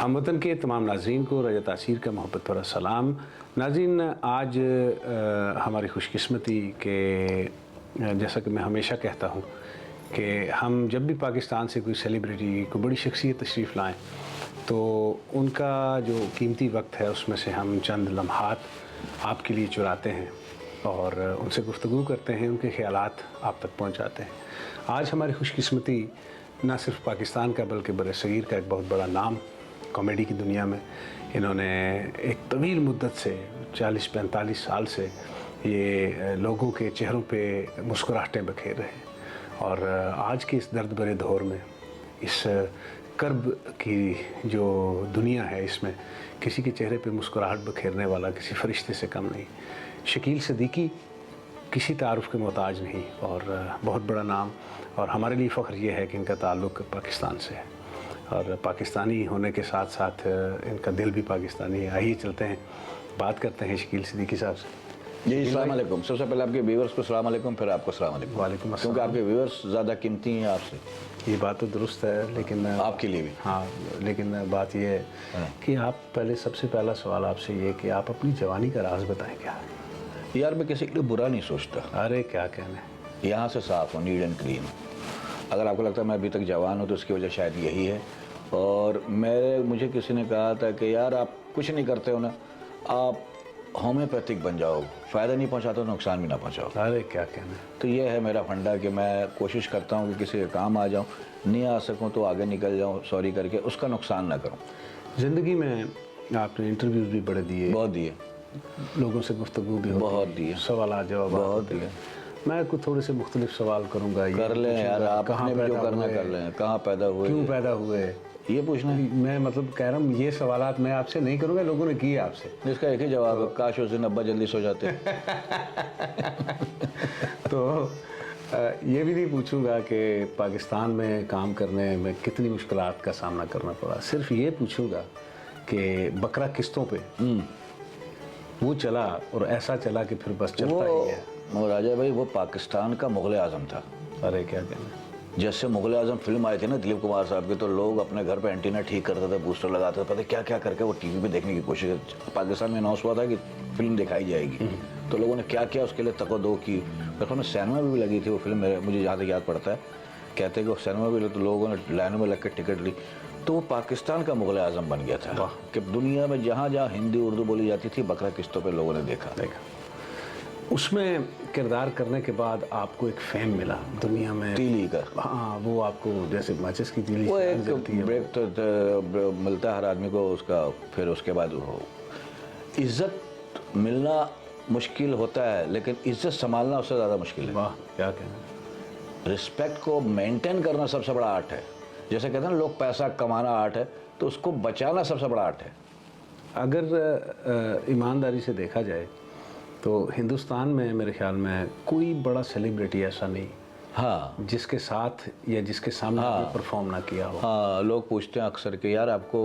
हमवतन के तमाम नाज़रीन को रजा तासीर का मोहब्बत भरा सलाम। नाज़रीन, आज हमारी खुशकिस्मती के जैसा कि मैं हमेशा कहता हूँ कि हम जब भी पाकिस्तान से कोई सेलिब्रिटी, कोई बड़ी शख्सियत तशरीफ़ लाएँ तो उनका जो कीमती वक्त है उसमें से हम चंद लम्हात आपके लिए चुराते हैं और उनसे गुफ्तगू करते हैं, उनके ख़यालात आप तक पहुँचाते हैं। आज हमारी खुशकिस्मती न सिर्फ पाकिस्तान का बल्कि बरसगीर का एक बहुत बड़ा नाम कॉमेडी की दुनिया में, इन्होंने एक तवील मुद्दत से 40-45 साल से ये लोगों के चेहरों पे मुस्कुराहटें बखेर रहे हैं। और आज के इस दर्द भरे दौर में, इस कर्ब की जो दुनिया है, इसमें किसी के चेहरे पे मुस्कुराहट बखेरने वाला किसी फरिश्ते से कम नहीं। शकील सिद्दीकी किसी तारुफ़ के मोहताज नहीं और बहुत बड़ा नाम, और हमारे लिए फ़ख्र ये है कि इनका ताल्लुक़ पाकिस्तान से है और पाकिस्तानी होने के साथ साथ इनका दिल भी पाकिस्तानी है। आइए चलते हैं, बात करते हैं शकील सिद्दीकी साहब से। जी, अस्सलाम वालेकुम। सबसे पहले आपके व्यूअर्स को सलाम अलैकुम, फिर आपको सलाम अलैकुम। वालेकुम अस्सलाम। क्योंकि आपके व्यूअर्स ज़्यादा कीमती हैं आपसे। ये बात तो दुरुस्त है, लेकिन आपके लिए भी। हाँ, लेकिन बात ये है कि आप पहले, सबसे पहला सवाल आपसे ये कि आप अपनी जवानी का राज बताएं क्या है? यार, मैं किसी के लिए बुरा नहीं सोचता। अरे क्या कहने, यहाँ से साफ़ हो, नीट एंड क्लीन। अगर आपको लगता है मैं अभी तक जवान हूँ तो उसकी वजह शायद यही है। और मुझे किसी ने कहा था कि यार आप कुछ नहीं करते हो ना, आप होम्योपैथिक बन जाओ, फ़ायदा नहीं पहुँचाते हो, नुकसान भी ना पहुँचाओ। अरे क्या कहने। तो ये है मेरा फंडा कि मैं कोशिश करता हूँ कि किसी के काम आ जाऊँ, नहीं आ सकूँ तो आगे निकल जाऊँ सॉरी करके, उसका नुकसान ना करूँ। ज़िंदगी में आपने इंटरव्यूज़ भी बड़े दिए, बहुत दिए, लोगों से गुफ्तगू भी बहुत दिए, सवाल जवाब बहुत दिए। मैं कुछ थोड़े से मुख्तलिफ सवाल करूँगा। कर लें यार, आपने भी जो करना कर लें। कहाँ पैदा हुए, क्यों पैदा हुए, ये पूछना है। मैं मतलब कह रहा हूँ ये सवालात मैं आपसे नहीं करूँगा, लोगों ने किए आपसे। इसका एक ही जवाब है, काश उस दिन अब्बा जल्दी सो जाते। तो ये भी नहीं पूछूंगा कि पाकिस्तान में काम करने में कितनी मुश्किलात का सामना करना पड़ा। सिर्फ ये पूछूंगा कि बकरा किस्तों पे वो चला और ऐसा चला कि फिर बस चलता ही है। वो राजा भाई, वो पाकिस्तान का मुग़ल आज़म था। अरे क्या कहना। जैसे मुग़ल आज़म फिल्म आई थी ना दिलीप कुमार साहब की, तो लोग अपने घर पे एंटीना ठीक करते थे, बूस्टर लगाते थे, पता क्या क्या करके वो टीवी पे देखने की कोशिश। पाकिस्तान में अनाउंस हुआ था कि फिल्म दिखाई जाएगी, तो लोगों ने क्या किया उसके लिए तको-दो की। फिर सिनेमा में भी लगी थी वो फिल्म, मुझे जहाँ तक याद पड़ता है, कहते हैं कि सिनेमा भी, तो लोगों ने लाइनों में लग कर टिकट ली। तो वो पाकिस्तान का मुग़ल आज़म बन गया था कि दुनिया में जहाँ जहाँ हिंदी उर्दू बोली जाती थी, बकरा किस्तों पे लोगों ने देखा। उसमें किरदार करने के बाद आपको एक फेम मिला दुनिया में, तीली का। हाँ, वो आपको जैसे माचिस की तीली, वो एक ब्रेक तो मिलता है हर आदमी को उसका। फिर उसके बाद वो इज़्ज़त मिलना मुश्किल होता है, लेकिन इज़्ज़त संभालना उससे ज़्यादा मुश्किल है। वाह क्या कहना। रिस्पेक्ट को मेंटेन करना सबसे बड़ा आर्ट है। जैसे कहते हैं ना लोग, पैसा कमाना आर्ट है, तो उसको बचाना सबसे बड़ा आर्ट है। अगर ईमानदारी से देखा जाए तो हिंदुस्तान में मेरे ख्याल में कोई बड़ा सेलिब्रिटी ऐसा नहीं, हाँ, जिसके साथ या जिसके सामने परफॉर्म ना किया हो। हाँ, लोग पूछते हैं अक्सर कि यार आपको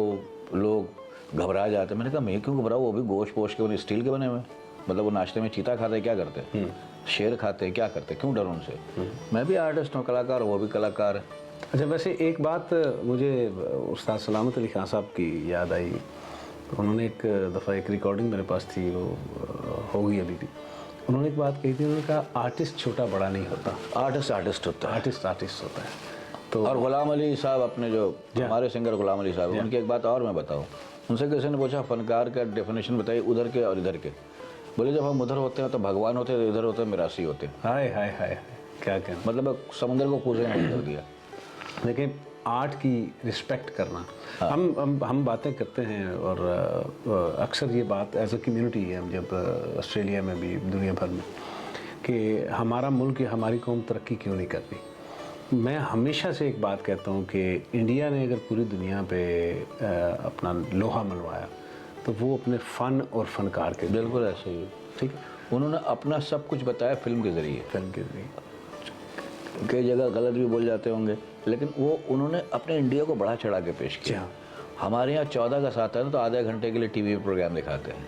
लोग घबरा जाते हैं। मैंने कहा मैं क्यों घबराऊँ, वो भी गोश्त पोश के, स्टील के बने हुए। मतलब वो नाश्ते में चीता खाते हैं, क्या करते हैं, शेर खाते हैं, क्या करते हैं, क्यों डर उनसे। मैं भी आर्टिस्ट हूँ, कलाकार, वो भी कलाकार है। अच्छा, वैसे एक बात मुझे उस्ताद सलामत अली खान साहब की याद आई। उन्होंने एक दफ़ा एक रिकॉर्डिंग मेरे पास थी, वो हो गई अभी भी। उन्होंने एक बात कही थी, उन्होंने कहा आर्टिस्ट छोटा बड़ा नहीं होता, आर्टिस्ट आर्टिस्ट होता है, आर्टिस्ट आर्टिस्ट होता है। तो और गुलाम अली साहब, अपने जो हमारे सिंगर गुलाम अली साहब, उनकी एक बात और मैं बताऊँ। उनसे किसी ने पूछा फनकार का डेफिनेशन बताइए उधर के और इधर के। बोले जब हम उधर होते हैं तो भगवान होते हैं, इधर होते हैं मिरासी होते हैं। हाय हाय हाय, क्या कहना। मतलब समुद्र को कूदे कर दिया। लेकिन आर्ट की रिस्पेक्ट करना, हाँ। हम बातें करते हैं और अक्सर ये बात एज अ कम्युनिटी है, हम जब ऑस्ट्रेलिया में भी, दुनिया भर में, कि हमारा मुल्क या हमारी कौम तरक्की क्यों नहीं कर रही। मैं हमेशा से एक बात कहता हूँ कि इंडिया ने अगर पूरी दुनिया पे अपना लोहा मनवाया तो वो अपने फ़न और फ़नकार के। बिल्कुल ऐसे ही, ठीक है। उन्होंने अपना सब कुछ बताया फिल्म के ज़रिए। कई जगह गलत भी बोल जाते होंगे, लेकिन वो उन्होंने अपने इंडिया को बढ़ा चढ़ा के पेश किया। हमारे यहाँ 14 का 7 है ना, तो आधे घंटे के लिए टीवी पे प्रोग्राम दिखाते हैं।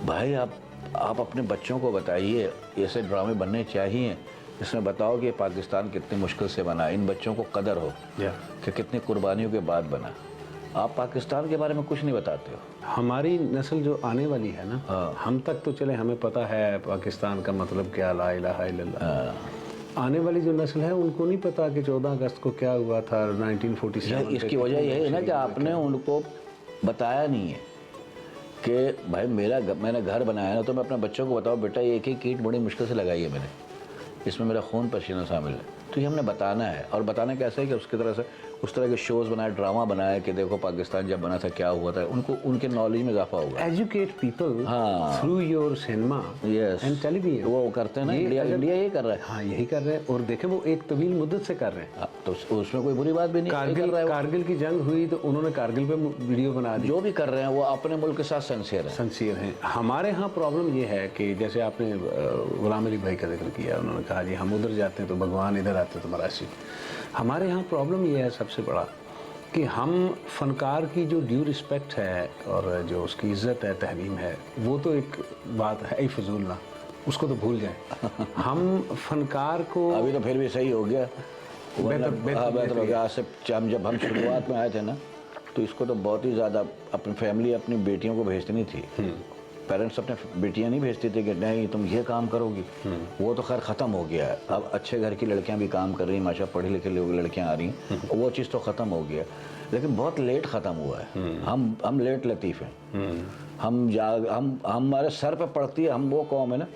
भाई आप अपने बच्चों को बताइए, ऐसे ड्रामे बनने चाहिए, इसमें बताओ कि पाकिस्तान कितनी मुश्किल से बना, इन बच्चों को कदर हो कि कितनी कुर्बानियों के बाद बना। आप पाकिस्तान के बारे में कुछ नहीं बताते हो। हमारी नस्ल जो आने वाली है ना, हाँ। हम तक तो चले, हमें पता है पाकिस्तान का मतलब क्या, ला इलाहा इल्लल्लाह। आने वाली जो नस्ल है उनको नहीं पता कि 14 अगस्त को क्या हुआ था 1947 में। इसकी वजह यह है ना कि आपने उनको बताया नहीं है कि भाई मैंने घर बनाया ना, तो मैं अपने बच्चों को बताऊँ बेटा एक ही कीट बड़ी मुश्किल से लगाई है मैंने, इसमें मेरा खून पसीना शामिल है। तो ये हमने बताना है, और बताना कैसे है कि उसकी तरह से उस तरह के शोज़ बनाए, ड्रामा बनाए कि देखो पाकिस्तान जब बना था क्या हुआ था, उनको उनके नॉलेज में इजाफा होगा। एजुकेट पीपल हाँ। Through your cinema and television. वो करते हैं ना, इंडिया यही कर रहा है। हाँ, यही कर रहे हैं। और देखे वो एक तवील मुद्दत से कर रहे हैं। हाँ, तो उसमें कोई बुरी बात भी नहीं। कारगिल की जंग हुई तो उन्होंने कारगिल पे वीडियो बना दी। जो भी कर रहे हैं वो अपने मुल्क के साथ सिंसियर है। सिंसियर हैं। हमारे यहाँ प्रॉब्लम ये है कि जैसे आपने गुलाम अली भाई का जिक्र किया, उन्होंने कहा जी हम उधर जाते हैं तो भगवान इधर आते तो मरासी। हमारे यहाँ प्रॉब्लम ये है सबसे बड़ा कि हम फनकार की जो ड्यू रिस्पेक्ट है और जो उसकी इज़्ज़त है, तहरीम है, वो तो एक बात है ही फजूल ना, उसको तो भूल जाएं। हम फनकार को अभी तो फिर भी सही हो गया, बेहतर हो गया। आज से जब हम शुरुआत में आए थे ना, तो इसको तो बहुत ही ज़्यादा अपनी फैमिली अपनी बेटियों को भेजती नहीं थी। पेरेंट्स अपने बेटियां नहीं भेजती थी कि नहीं तुम ये काम करोगी। वो तो खैर ख़त्म हो गया है। अब अच्छे घर की लड़कियां भी काम कर रही हैं, माशा पढ़ी लिखी लड़कियां आ रही हैं, वो चीज़ तो ख़त्म हो गया, लेकिन बहुत लेट ख़त्म हुआ है। हम लेट लतीफ़ हैं। हमारे सर पे पड़ती है। हम वो कौम है ना,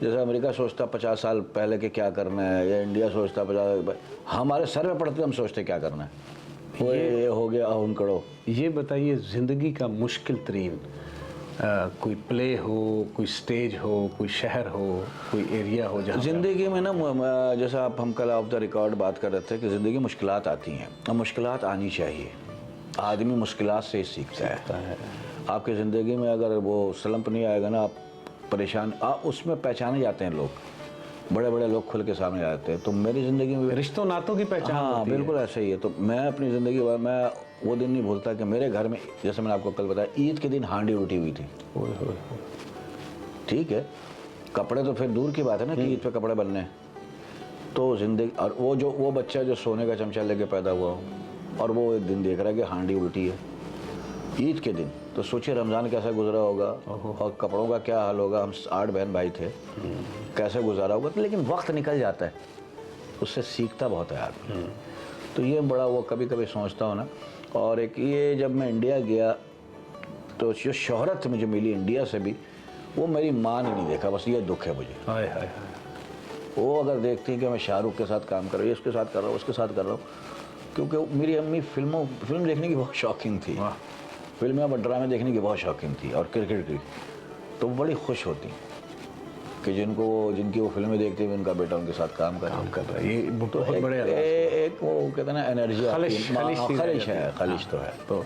जैसे अमेरिका सोचता 50 साल पहले के क्या करना है, या इंडिया सोचता 50, हमारे सर पे पड़ती है, हम सोचते क्या करना है। वो ये हो गया उन करो। ये बताइए, ज़िंदगी का मुश्किल तरीन कोई प्ले हो, कोई स्टेज हो, कोई शहर हो, कोई एरिया हो जहाँ ज़िंदगी में ना, जैसा हम कल ऑफ द रिकॉर्ड बात कर रहे थे कि ज़िंदगी मुश्किलात आती हैं, और मुश्किलात आनी चाहिए। आदमी मुश्किलात से ही सीखता है। आपकी ज़िंदगी में अगर वो स्लंप नहीं आएगा ना, आप परेशान, उसमें पहचाने जाते हैं लोग, बड़े बड़े लोग खुल के सामने आते हैं। तो मेरी ज़िंदगी में रिश्तों नातों की पहचान। हाँ, बिल्कुल ऐसा ही है। तो मैं अपनी ज़िंदगी में मैं वो दिन नहीं भूलता कि मेरे घर में, जैसे मैंने आपको कल बताया, ईद के दिन हांडी उल्टी हुई थी। ठीक है, कपड़े तो फिर दूर की बात है ना कि ईद पे कपड़े बनने। तो ज़िंदगी, और वो बच्चा जो सोने का चमचा लेके पैदा हुआ हो, और वो एक दिन देख रहा है कि हांडी उल्टी है ईद के दिन, तो सोचिए रमज़ान कैसा गुजरा होगा, और कपड़ों का क्या हाल होगा। हम 8 बहन भाई थे, कैसे गुजारा होगा। तो लेकिन वक्त निकल जाता है, उससे सीखता बहुत है आदमी। तो ये बड़ा वो कभी कभी सोचता हूँ ना। और एक ये जब मैं इंडिया गया, तो जो शोहरत मुझे मिली इंडिया से भी, वो मेरी माँ ने नहीं देखा। बस ये दुख है मुझे। हाय हाय हाय। वो अगर देखती हैं कि मैं शाहरुख के साथ काम कर रहा हूँ, इसके साथ कर रहा हूँ, उसके साथ कर रहा हूँ, क्योंकि मेरी अम्मी फिल्म देखने की बहुत शौकीन थी, फिल्में और ड्रामे देखने की बहुत शौकीन थी, और क्रिकेट की। तो बड़ी खुश होती कि जिनकी वो फिल्में देखते हुए उनका बेटा उनके साथ काम कर रहा है। ये तो एक वो कहते हैं ना, एनर्जी, खलिश तो है। तो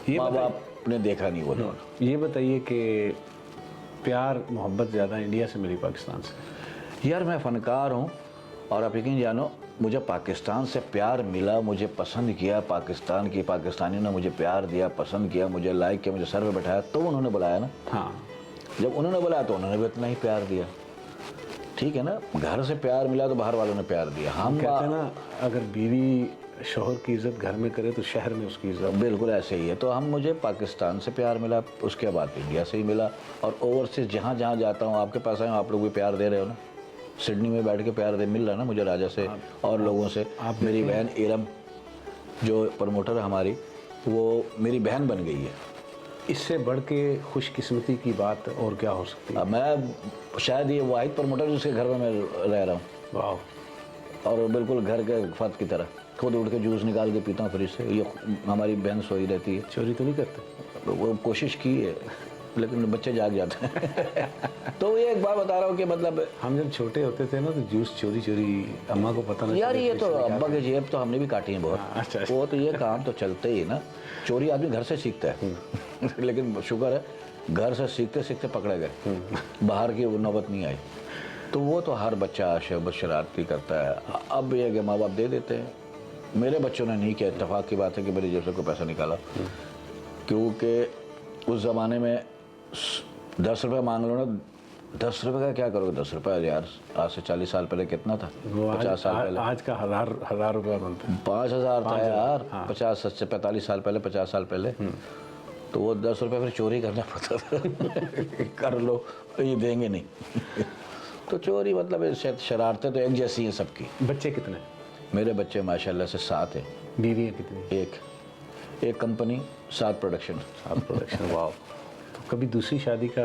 ये माँ बाप ने देखा नहीं वो दौर। ये बताइए कि प्यार मोहब्बत ज़्यादा इंडिया से मिली पाकिस्तान से? यार मैं फ़नकार हूँ, और आप यकीन जानो, मुझे पाकिस्तान से प्यार मिला, मुझे पसंद किया, पाकिस्तानियों ने मुझे प्यार दिया, पसंद किया, मुझे लाइक किया, मुझे सर पे बैठाया, तो उन्होंने बुलाया ना। हाँ, जब उन्होंने बुलाया तो उन्होंने भी इतना ही प्यार दिया। ठीक है ना, घर से प्यार मिला तो बाहर वालों ने प्यार दिया। हम कहते हैं ना, अगर बीवी शोहर की इज़्ज़त घर में करे तो शहर में उसकी इज़्ज़त। बिल्कुल ऐसे ही है। तो मुझे पाकिस्तान से प्यार मिला, उसके बाद इंडिया से ही मिला, और ओवरसीज जहाँ जहाँ जाता हूँ, आपके पास आए, आप लोग भी प्यार दे रहे हो ना। सिडनी में बैठ के प्यार मिल रहा है ना मुझे, राजा से और लोगों से। मेरी बहन इरम जो प्रमोटर है हमारी, वो मेरी बहन बन गई है। इससे बढ़ के खुशकिस्मती की बात और क्या हो सकती है? अब मैं शायद ये वाहिद प्रमोटर जिसके घर में मैं रह रहा हूँ। वाह। और बिल्कुल घर के फर्द की तरह खुद उठ के जूस निकाल के पीता हूँ फ्रिज से। ये हमारी बहन सोई रहती है। चोरी तो नहीं करते? वो कोशिश की है, लेकिन बच्चे जाग जाते हैं। तो ये एक बात बता रहा हूँ कि मतलब हम जब छोटे होते थे ना, तो जूस चोरी अम्मा को पता नहीं। यार ये तो अब्बा के जेब तो हमने भी काटी है बहुत। अच्छा। वो तो ये काम तो चलते ही ना। चोरी आदमी घर से सीखता है। लेकिन शुक्र है घर से सीखते सीखते पकड़े गए, बाहर की वो नौबत नहीं आई। तो वो तो हर बच्चा शरारती करता है। अब ये कि माँ बाप दे देते हैं। मेरे बच्चों ने नहीं किया। इत्तेफाक की बात है कि मेरे जेब से कोई पैसा निकाला, क्योंकि उस ज़माने में 10 रुपये मांग लो ना 10 रुपए का क्या करोगे? 10 रुपए यार आज से 40 साल पहले कितना था? वो 50 साल पहले आज का हजार रुपया बनता है। 5,000 था यार। 50 से 45 साल पहले, 50 साल पहले। तो वो 10 रुपए फिर चोरी करना पड़ता था। कर लो ये देंगे नहीं। तो चोरी मतलब शरारतें तो एक जैसी हैं सबकी। बच्चे कितने? मेरे बच्चे माशाल्लाह से 7 हैं। बीवी कितनी? एक कंपनी, 7 प्रोडक्शन। 7 प्रोडक्शन। वाह। तो कभी दूसरी शादी का?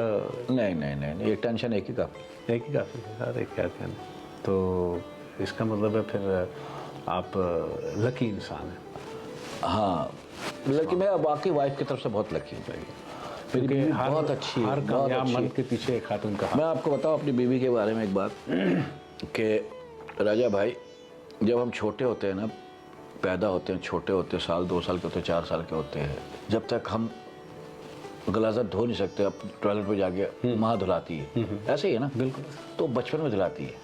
नहीं, एक टेंशन एक ही काफ़ी। एक ही काफ़ी है। अरे क्या कहना। तो इसका मतलब है फिर आप लकी इंसान हैं। हाँ, लेकिन मैं वाकई वाइफ की तरफ से बहुत लकी हूँ। मेरी बीवी बहुत अच्छी है, हर बहुत कामयाब अच्छी। मर्द के पीछे एक खातून का। मैं आपको बताऊँ अपनी बीवी के बारे में एक बात कि राजा भाई, जब हम छोटे होते हैं ना, पैदा होते हैं, छोटे होते हैं, साल 2 साल के होते हैं, 4 साल के होते हैं, जब तक हम गलाजा धो नहीं सकते, अब टॉयलेट पे जाके माँ धुलाती है, ऐसे ही है ना। बिल्कुल। तो बचपन में धुलाती है।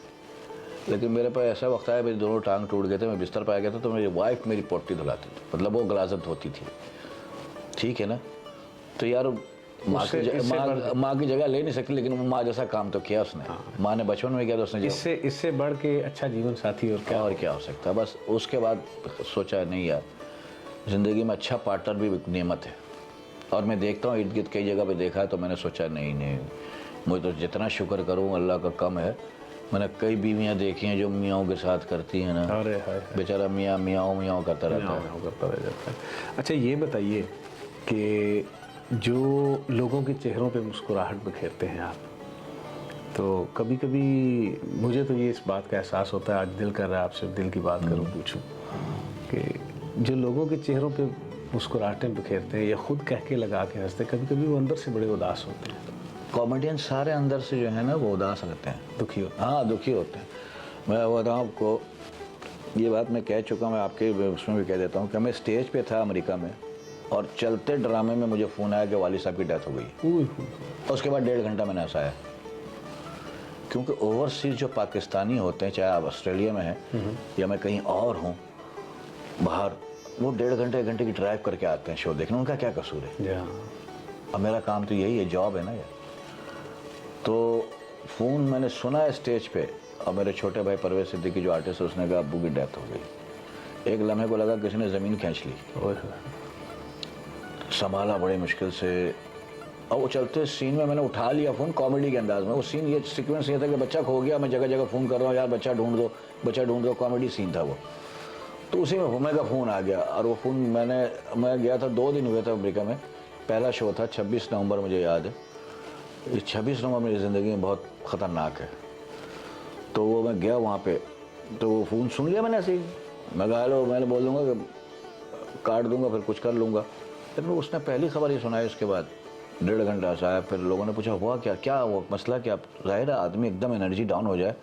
लेकिन मेरे पास ऐसा वक्त आया, मेरी दोनों टांग टूट गए थे, मैं बिस्तर पर आ गया था, तो मेरी वाइफ मेरी पोटी धुलाती थी, मतलब वो गलाजा धोती थी। ठीक है ना। तो यार माँ की जगह ले नहीं सकती, लेकिन माँ जैसा काम तो किया उसने। माँ ने बचपन में किया तो उसने इससे बढ़ के अच्छा जीवन साथी और क्या हो सकता है। बस उसके बाद सोचा नहीं यार, ज़िंदगी में अच्छा पार्टनर भी एक नेमत है। और मैं देखता हूँ इर्द गिर्द कई जगह पे देखा है, तो मैंने सोचा नहीं, मुझे तो जितना शुक्र करूँ अल्लाह का कम है। मैंने कई बीवियाँ देखी हैं जो मियाँओं के साथ करती हैं ना, अरे बेचारा मियाँ मियाँ करता रहता है। अच्छा ये बताइए कि जो लोगों के चेहरों पे मुस्कुराहट बिखेरते हैं आप, तो कभी कभी मुझे तो ये इस बात का एहसास होता है, आज दिल कर रहा है आपसे दिल की बात करूं, पूछूं कि जो लोगों के चेहरों पे मुस्कुराहटें बिखेरते हैं या खुद कह के लगा के हंसते, कभी कभी वो अंदर से बड़े उदास होते हैं। कॉमेडियन सारे अंदर से जो है ना वो उदास रहते हैं, दुखी होते हैं। हाँ, दुखी होते हैं। मैं बताऊँ आपको, ये बात मैं कह चुका, मैं आपके उसमें भी कह देता हूँ कि मैं स्टेज पे था अमेरिका में, और चलते ड्रामे में मुझे फ़ोन आया कि वाली साहब की डेथ हो गई। और उसके बाद 1.5 घंटा मैंने हंसाया, क्योंकि ओवरसीज जो पाकिस्तानी होते हैं, चाहे आप ऑस्ट्रेलिया में हैं या मैं कहीं और हूँ बाहर, वो 1.5 घंटे की ड्राइव करके आते हैं शो देखने। उनका क्या कसूर है? अब मेरा काम तो यही है, जॉब है ना यार। तो फ़ोन मैंने सुना है स्टेज पे, और मेरे छोटे भाई परवेज सिद्दीकी जो आर्टिस्ट है, उसने कहा अब्बू की डेथ हो गई। एक लम्हे को लगा किसी ने ज़मीन खींच ली। संभाला बड़े मुश्किल से, और वो चलते सीन में मैंने उठा लिया फ़ोन कॉमेडी के अंदाज में। वो सीन ये सीक्वेंस ये था कि बच्चा खो गया, मैं जगह जगह फ़ोन कर रहा हूँ, यार बच्चा ढूंढ दो, कॉमेडी सीन था वो। तो उसी में मेरा फ़ोन आ गया, और वो फ़ोन मैं गया था, 2 दिन हुए थे अमेरिका में। पहला शो था 26 नवंबर, मुझे याद है। 26 नवंबर मेरी ज़िंदगी में बहुत ख़तरनाक है। तो वो मैं गया वहाँ पे, तो वो फ़ोन सुन लिया मैंने ऐसे ही। मैं कहा हेलो, मैंने बोल दूँगा कि काट दूँगा, फिर कुछ कर लूँगा। लेकिन उसने पहली खबर ही सुनाई, उसके बाद 1.5 घंटा हंसाया। फिर लोगों ने पूछा हुआ क्या वो मसला क्या? ज़ाहिर है आदमी एकदम एनर्जी डाउन हो जाए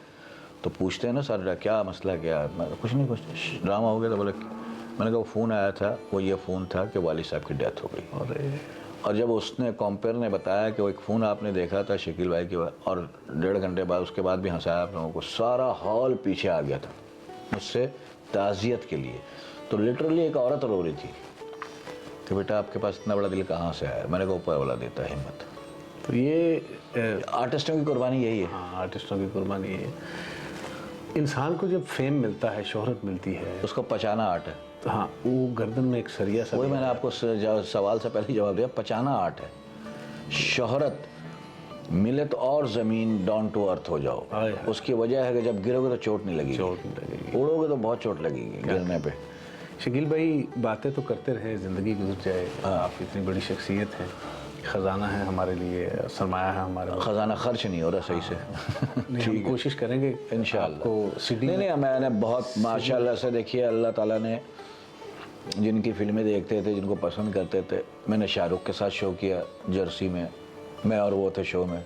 तो पूछते हैं ना सर क्या मसला क्या? कुछ नहीं, कुछ ड्रामा हो गया। तो बोले, मैंने कहा वो फ़ोन आया था, वो ये फ़ोन था कि वाली साहब की डेथ हो गई। और जब उसने कॉम्पेयर ने बताया कि वो एक फ़ोन आपने देखा था शकील भाई के बाद, और 1.5 घंटे बाद उसके बाद भी हंसाया आप लोगों को, सारा हॉल पीछे आ गया था मुझसे ताज़ियत के लिए। तो लिटरली एक औरत रो रही थी कि बेटा आपके पास इतना बड़ा दिल कहाँ से आया? मैंने कहा ऊपर वाला देता है हिम्मत। तो ये आर्टिस्टों की कुर्बानी यही है। हाँ, आर्टिस्टों की कुर्बानी यही है। इंसान को जब फेम मिलता है, शोहरत मिलती है, उसको पचाना आर्ट है। हाँ, वो गर्दन में एक सरिया सा, वही मैंने आपको सवाल से पहले जवाब दिया, पचाना आर्ट है। शोहरत मिले तो और ज़मीन डाउन टू अर्थ हो जाओ। उसकी वजह है कि जब गिरोगे तो चोट नहीं लगेगी, उड़ोगे तो बहुत चोट लगेगी गिरने पे। शकील भाई, बातें तो करते रहे, ज़िंदगी गुजर जाए। आप इतनी बड़ी शख्सियत हैं, ख़जाना है हमारे लिए, सरमाया है हमारे लिए। ख़जाना खर्च नहीं हो रहा सही से। ठीक, कोशिश करेंगे इंशाअल्लाह। नहीं, मैंने बहुत माशाअल्लाह से, देखिए अल्लाह ताला ने जिनकी फिल्में देखते थे, जिनको पसंद करते थे, मैंने शाहरुख के साथ शो किया जर्सी में, मैं और वो थे शो में।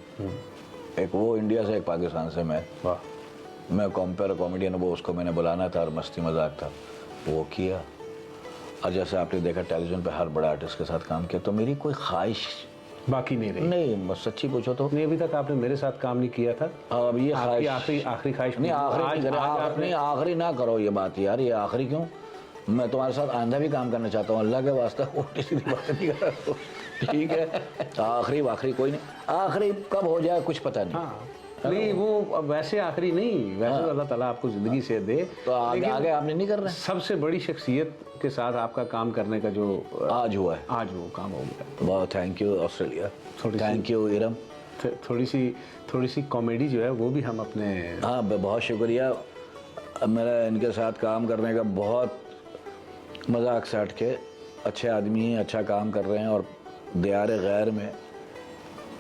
एक वो इंडिया से, एक पाकिस्तान से। मैं कॉमेडियन, वो उसको मैंने बुलाना था और मस्ती मजाक था, वो किया। और जैसे आपने देखा टेलीविज़न पे हर बड़ा आर्टिस्ट के साथ काम किया, तो मेरी कोई ख्वाहिश बाकी नहीं रही। नहीं, सच्ची पूछो तो नहीं, अभी तक आपने मेरे साथ काम नहीं किया था। अब ये आखिरी ख्वाहिश नहीं, आखिरी ना करो ये बात यार, ये आखिरी क्यों? मैं तुम्हारे साथ आंधा भी काम करना चाहता हूँ, अल्लाह के वास्ते उल्टी सीधी बात नहीं कर रहा हूँ, ठीक है। आखिरी कोई नहीं, आखिरी कब हो जाए कुछ पता नहीं। हाँ नहीं, वो वैसे आखिरी नहीं, वैसे तो अल्लाह ताला आपको ज़िंदगी से दे, तो आगे आपने नहीं कर रहे हैं। सबसे बड़ी शख्सियत के साथ आपका काम करने का जो आज हुआ है, आज वो काम हो गया। बहुत thank you Australia, thank you Iram. थोड़ी सी कॉमेडी जो है वो भी हम अपने, हाँ बहुत शुक्रिया, मेरा इनके साथ काम करने का बहुत मजाक से हट के, अच्छे आदमी हैं, अच्छा काम कर रहे हैं और दियार गैर में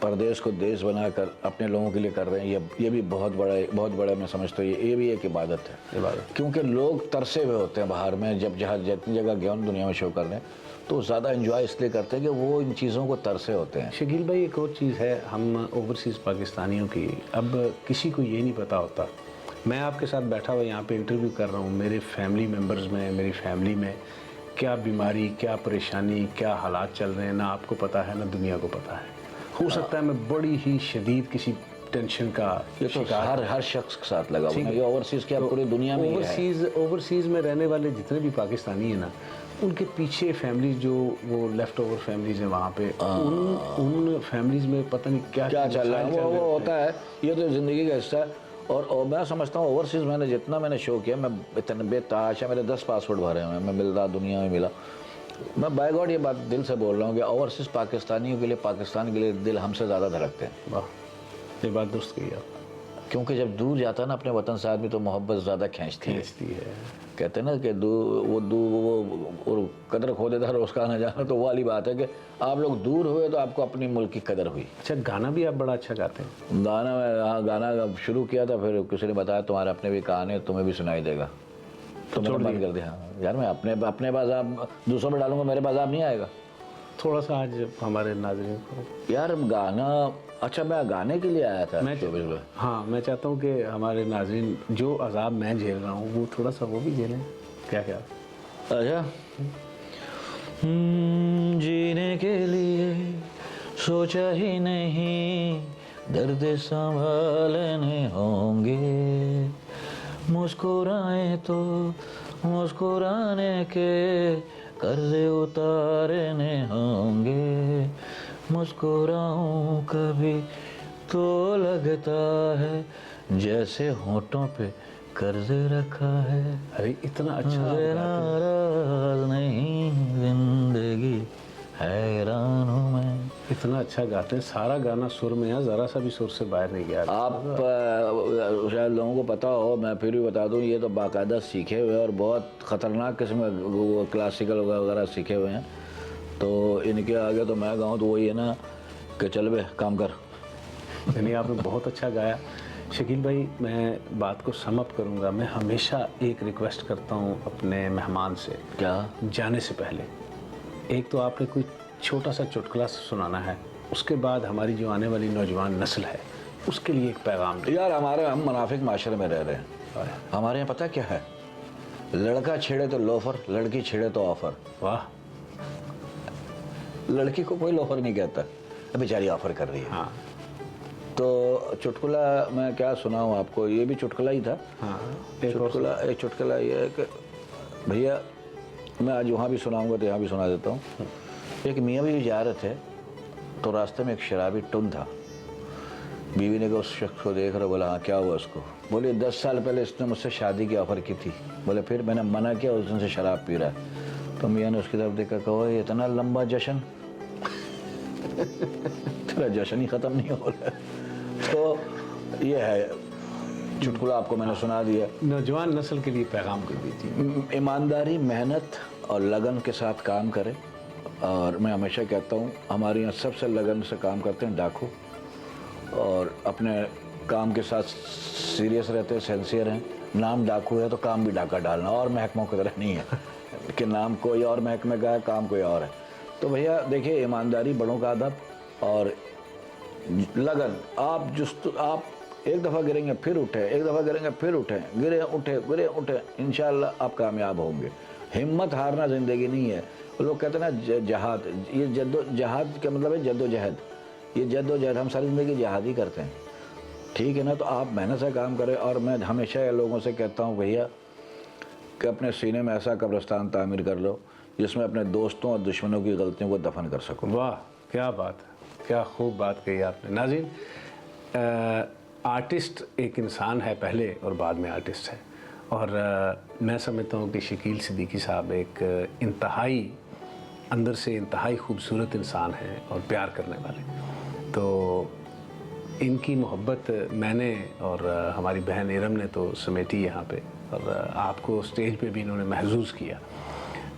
परदेश को देश बनाकर अपने लोगों के लिए कर रहे हैं। ये भी बहुत बड़ा मैं समझता हूँ, ये भी एक इबादत है। क्योंकि लोग तरसे हुए होते हैं बाहर में, जब जहाँ जितनी जगह गया दुनिया में शो कर रहे हैं, तो ज़्यादा एंजॉय इसलिए करते हैं कि वो इन चीज़ों को तरसे होते हैं। शकील भाई एक और चीज़ है, हम ओवरसीज़ पाकिस्तानियों की, अब किसी को ये नहीं पता होता, मैं आपके साथ बैठा हुआ यहाँ पे इंटरव्यू कर रहा हूँ, मेरे फैमिली मेम्बर्स में, मेरी फैमिली में क्या बीमारी, क्या परेशानी, क्या हालात चल रहे हैं, ना आपको पता है ना दुनिया को पता है। हो सकता है मैं बड़ी ही शदीद किसी टेंशन का शिकार, हर शख्स के साथ लगा हुआ है, ये ओवरसीज़ क्या पूरी दुनिया में ओवरसीज़ में रहने वाले जितने भी पाकिस्तानी हैं ना, उनके पीछे फैमिलीज जो वो लेफ्ट ओवर फैमिलीज हैं वहाँ पे, उन फैमिलीज में पता नहीं क्या चल रहा है, वो होता है, ये तो ज़िंदगी का हिस्सा है। और मैं समझता हूँ ओवरसीज़ मैंने जितना शो किया, मैं इतने बेताशा, मेरे 10 पासपोर्ट भरे हुए हैं, मैं मिलता दुनिया में मिला। मैं बाय गॉड ये बात दिल से बोल रहा हूँ कि ओवरसीज़ पाकिस्तानियों के लिए, पाकिस्तान के लिए दिल हमसे ज़्यादा धड़कते हैं। वाह, ये बात दुरुस्त कही आप। क्योंकि जब दूर जाता है ना अपने वतन से आदमी, तो मोहब्बत ज़्यादा खींचती है। कहते हैं ना कि वो कदर खो देता है उसका आना जाना, तो वो वाली बात है कि आप लोग दूर हुए तो आपको अपनी मुल्क की कदर हुई। अच्छा, गाना भी आप बड़ा अच्छा गाते हैं। गाना मैं, हाँ गाना शुरू किया था, फिर किसी ने बताया तुम्हारे अपने भी कहानी है, तुम्हें भी सुनाई देगा, तो मैंने बंद कर दिया। यार मैं अपने बाज़ाब दूसरों में डालूंगा, मेरे बाज़ाब नहीं आएगा। थोड़ा सा आज हमारे नाज़रीन को यार गाना, अच्छा मैं गाने के लिए आया था। मैं चाहता हूँ कि हमारे नाज़रीन जो अज़ाब मैं झेल रहा हूँ वो थोड़ा सा वो भी झेलें। क्या अच्छा, जीने के लिए सोचा ही नहीं, दर्द संभालने होंगे, मुस्कुराए तो मुस्कुराने के कर्जे उतारने होंगे, मुस्कुराऊं कभी तो लगता है जैसे होठों पे कर्ज रखा है। अरे इतना अच्छा नाराज नहीं जिंदगी, हैरान हूँ मैं। इतना अच्छा गाते हैं, सारा गाना सुर में है, ज़रा सा भी सुर से बाहर नहीं गया। आप शायद लोगों को पता हो, मैं फिर भी बता दूं, ये तो बाकायदा सीखे हुए और बहुत ख़तरनाक किस्म के क्लासिकल वगैरह सीखे हुए हैं, तो इनके आगे तो मैं गाऊं तो वही है ना कि चल बे काम कर। यानी आपने बहुत अच्छा गाया। शकील भाई, मैं बात को सम अप करूँगा, मैं हमेशा एक रिक्वेस्ट करता हूँ अपने मेहमान से, क्या जाने से पहले एक तो आपने कोई छोटा सा चुटकुला सुनाना है, उसके बाद हमारी जो आने वाली नौजवान नस्ल है उसके लिए एक पैगाम। यार हम मुनाफिक माशरे में रह रहे हैं, हमारे यहाँ पता क्या है, लड़का छेड़े तो लोफर, लड़की छेड़े तो ऑफर। वाह, लड़की को कोई लोफर नहीं कहता, बेचारी ऑफर कर रही है। हाँ, तो चुटकुला मैं क्या सुनाऊँ आपको, ये भी चुटकुला ही था। हाँ, एक चुटकुला ये है कि भैया, मैं आज वहाँ भी सुनाऊंगा तो यहाँ भी सुना देता हूँ। एक मियाँ बीवी जा रहे थे, तो रास्ते में एक शराबी टुन था। बीवी ने कहा उस शख्स को देख रहा, बोला हाँ क्या हुआ उसको? बोले 10 साल पहले इसने मुझसे शादी की ऑफ़र की थी। बोले फिर? मैंने मना किया, उस दिन से शराब पी रहा है। तो मियाँ ने उसकी तरफ देखा, कहा ये इतना लंबा जश्न, तेरा जश्न ही ख़त्म नहीं हो रहा। तो ये है चुटकुला, आपको मैंने सुना दिया। नौजवान नस्ल के लिए पैगाम कर दीजिए। ईमानदारी, मेहनत और लगन के साथ काम करें। और मैं हमेशा कहता हूँ, हमारे यहाँ सबसे लगन से काम करते हैं डाकू, और अपने काम के साथ सीरियस रहते हैं, सिंसियर हैं। नाम डाकू है तो काम भी डाका डालना, और महकमों की तरह नहीं है कि नाम कोई और महकमे का है, काम कोई और है। तो भैया देखिए, ईमानदारी, बड़ों का अदब और लगन। आप एक दफ़ा गिरेंगे फिर उठे, एक दफ़ा गिरेंगे फिर उठे, गिरे उठे, इंशाअल्लाह आप कामयाब होंगे। हिम्मत हारना ज़िंदगी नहीं है। लोग कहते हैं ना जहाद, ये जहाद का मतलब है जद्दोजहद। ये जद्दोजहद, हम सारी ज़िंदगी जहाद ही करते हैं, ठीक है ना। तो आप मेहनत से काम करें। और मैं हमेशा लोगों से कहता हूँ, भैया कि अपने सीने में ऐसा कब्रिस्तान तामीर कर लो जिसमें अपने दोस्तों और दुश्मनों की गलतियों को दफन कर सको। वाह, क्या बात है, क्या खूब बात कही आपने। नाज़रीन, आर्टिस्ट एक इंसान है पहले और बाद में आर्टिस्ट है, और मैं समझता हूँ कि शकील सिद्दीकी साहब एक इंतहाई अंदर से इंतहाई खूबसूरत इंसान हैं और प्यार करने वाले। तो इनकी मोहब्बत मैंने और हमारी बहन इरम ने तो समेटी यहाँ पे, और आपको स्टेज पे भी इन्होंने महसूस किया।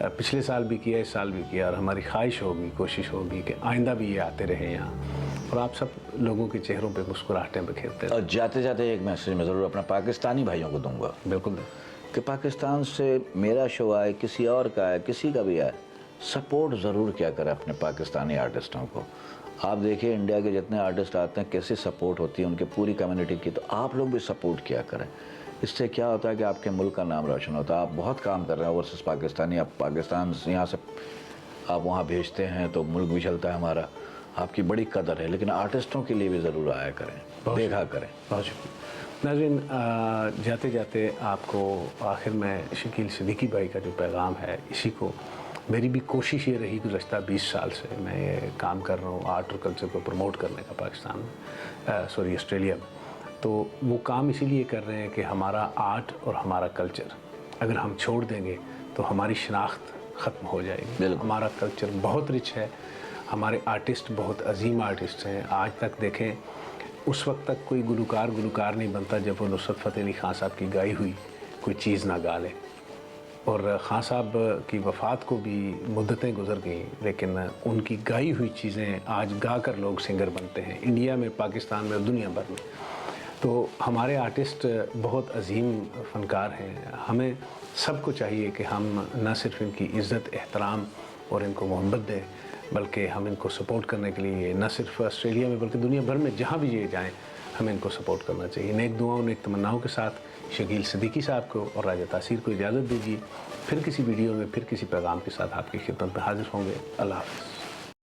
पिछले साल भी किया, इस साल भी किया, और हमारी ख्वाहिश होगी, कोशिश होगी कि आइंदा भी ये आते रहे यहाँ और आप सब लोगों के चेहरों पे मुस्कुराहटें बिखेरते रहे। और जाते जाते एक मैसेज मैं ज़रूर अपने पाकिस्तानी भाइयों को दूंगा। बिल्कुल कि पाकिस्तान से मेरा शो आए, किसी और का आए, किसी का भी आए, सपोर्ट ज़रूर क्या करें अपने पाकिस्तानी आर्टिस्टों को। आप देखिए इंडिया के जितने आर्टिस्ट आते हैं कैसे सपोर्ट होती है उनके पूरी कम्युनिटी की, तो आप लोग भी सपोर्ट किया करें। इससे क्या होता है कि आपके मुल्क का नाम रोशन होता है। आप बहुत काम कर रहे हैं ओवरसीज़ पाकिस्तानी, आप पाकिस्तान से यहाँ से आप वहाँ भेजते हैं तो मुल्क भी चलता है हमारा, आपकी बड़ी कदर है। लेकिन आर्टिस्टों के लिए भी ज़रूर आया करें, देखा करें। बहुत शुक्रिया। नाज़रीन, जाते जाते आपको आखिर में शकील सिद्दीकी भाई का जो पैगाम है, इसी को मेरी भी कोशिश ये रही गुज़श्ता 20 साल से मैं ये काम कर रहा हूँ आर्ट और कल्चर को प्रमोट करने का पाकिस्तान में, ऑस्ट्रेलिया में। तो वो काम इसीलिए कर रहे हैं कि हमारा आर्ट और हमारा कल्चर अगर हम छोड़ देंगे तो हमारी शनाख्त ख़त्म हो जाएगी। हमारा कल्चर बहुत रिच है, हमारे आर्टिस्ट बहुत अजीम आर्टिस्ट हैं। आज तक देखें, उस वक्त तक कोई गुलकार नहीं बनता जब वो नुसरत फ़तेह अली ख़ान साहब की गाई हुई कोई चीज़ ना गा ले। और ख़ान साहब की वफ़ात को भी मुद्दतें गुजर गई, लेकिन उनकी गाई हुई चीज़ें आज गा कर लोग सिंगर बनते हैं इंडिया में, पाकिस्तान में और दुनिया भर में। तो हमारे आर्टिस्ट बहुत अजीम फ़नकार हैं। हमें सबको चाहिए कि हम न सिर्फ इनकी इज़्ज़त, एहतराम और इनको मोहब्बत दें, बल्कि हम इनको सपोर्ट करने के लिए न सिर्फ ऑस्ट्रेलिया में बल्कि दुनिया भर में जहाँ भी ये जाएँ हमें इनको सपोर्ट करना चाहिए। नेक दुआओं, नेक तमन्नाओं के साथ शकील सिद्दीकी साहब को और राजा तासीर को इजाज़त दीजिए। फिर किसी वीडियो में, फिर किसी पैगाम के साथ आपकी खिदमत में हाजिर होंगे। अल्लाह हाफ़िज़।